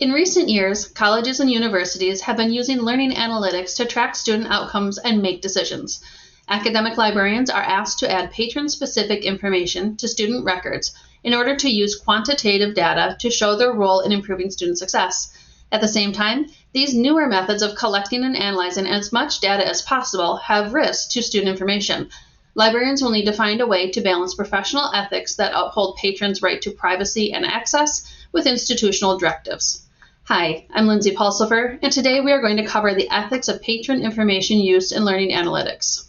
In recent years, colleges and universities have been using learning analytics to track student outcomes and make decisions. Academic librarians are asked to add patron-specific information to student records in order to use quantitative data to show their role in improving student success. At the same time, these newer methods of collecting and analyzing as much data as possible have risks to student information. Librarians will need to find a way to balance professional ethics that uphold patrons' right to privacy and access with institutional directives. Hi, I'm Lindsay Pulsifer, and today we are going to cover the ethics of patron information use in learning analytics.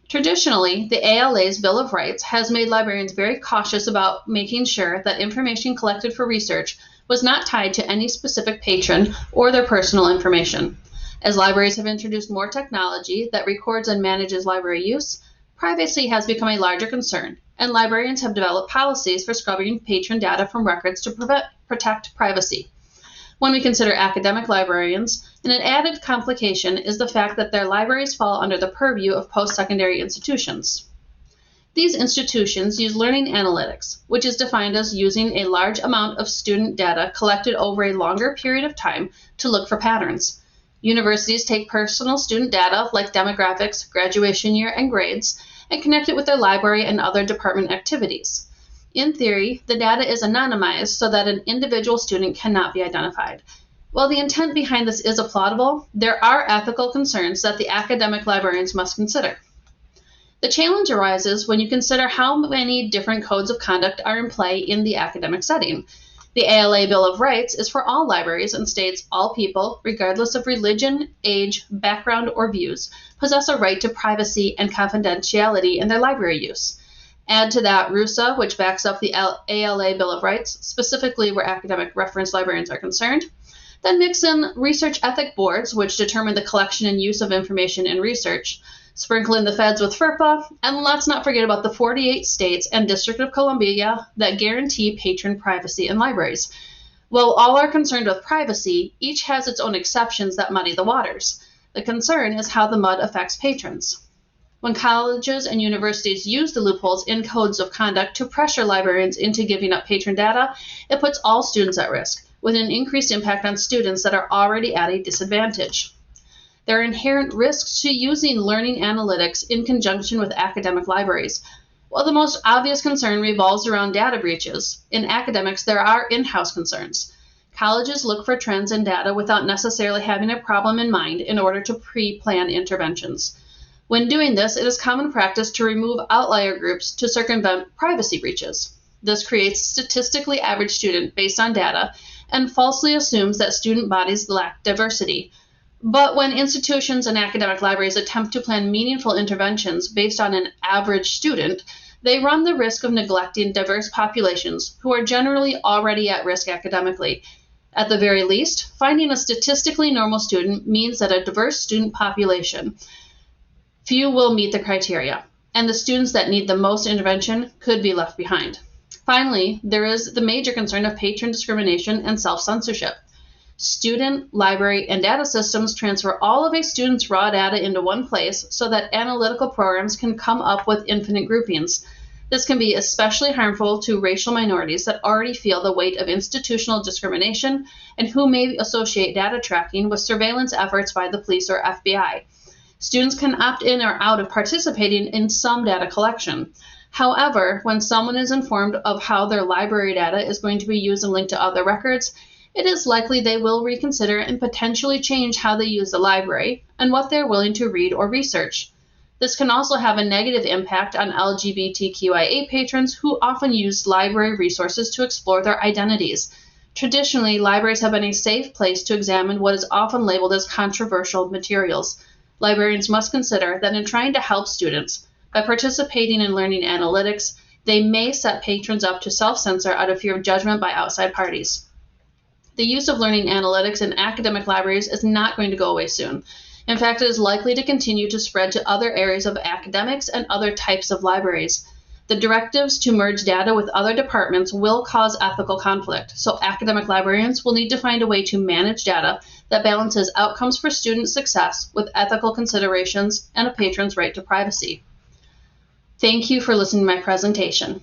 Traditionally, the ALA's Bill of Rights has made librarians very cautious about making sure that information collected for research was not tied to any specific patron or their personal information. As libraries have introduced more technology that records and manages library use, privacy has become a larger concern, and librarians have developed policies for scrubbing patron data from records to protect privacy. When we consider academic librarians, an added complication is the fact that their libraries fall under the purview of post-secondary institutions. These institutions use learning analytics, which is defined as using a large amount of student data collected over a longer period of time to look for patterns. Universities take personal student data like demographics, graduation year, and grades, and connect it with their library and other department activities. In theory, the data is anonymized so that an individual student cannot be identified. While the intent behind this is applaudable, there are ethical concerns that the academic librarians must consider. The challenge arises when you consider how many different codes of conduct are in play in the academic setting. The ALA Bill of Rights is for all libraries and states all people, regardless of religion, age, background, or views, possess a right to privacy and confidentiality in their library use. Add to that RUSA, which backs up the ALA Bill of Rights, specifically where academic reference librarians are concerned. Then mix in research ethic boards, which determine the collection and use of information in research. Sprinkle in the feds with FERPA, and let's not forget about the 48 states and District of Columbia that guarantee patron privacy in libraries. While all are concerned with privacy, each has its own exceptions that muddy the waters. The concern is how the mud affects patrons. When colleges and universities use the loopholes in codes of conduct to pressure librarians into giving up patron data, it puts all students at risk, with an increased impact on students that are already at a disadvantage. There are inherent risks to using learning analytics in conjunction with academic libraries. While the most obvious concern revolves around data breaches, in academics there are in-house concerns. Colleges look for trends in data without necessarily having a problem in mind in order to pre-plan interventions. When doing this, it is common practice to remove outlier groups to circumvent privacy breaches. This creates a statistically average student based on data and falsely assumes that student bodies lack diversity. But when institutions and academic libraries attempt to plan meaningful interventions based on an average student, they run the risk of neglecting diverse populations who are generally already at risk academically. At the very least, finding a statistically normal student means that a diverse student population, few will meet the criteria, and the students that need the most intervention could be left behind. Finally, there is the major concern of patron discrimination and self-censorship. Student, library, and data systems transfer all of a student's raw data into one place so that analytical programs can come up with infinite groupings. This can be especially harmful to racial minorities that already feel the weight of institutional discrimination and who may associate data tracking with surveillance efforts by the police or FBI. Students can opt in or out of participating in some data collection. However, when someone is informed of how their library data is going to be used and linked to other records, it is likely they will reconsider and potentially change how they use the library and what they're willing to read or research. This can also have a negative impact on LGBTQIA patrons who often use library resources to explore their identities. Traditionally, libraries have been a safe place to examine what is often labeled as controversial materials. Librarians must consider that in trying to help students, by participating in learning analytics, they may set patrons up to self-censor out of fear of judgment by outside parties. The use of learning analytics in academic libraries is not going to go away soon. In fact, it is likely to continue to spread to other areas of academics and other types of libraries. The directives to merge data with other departments will cause ethical conflict, so academic librarians will need to find a way to manage data that balances outcomes for student success with ethical considerations and a patron's right to privacy. Thank you for listening to my presentation.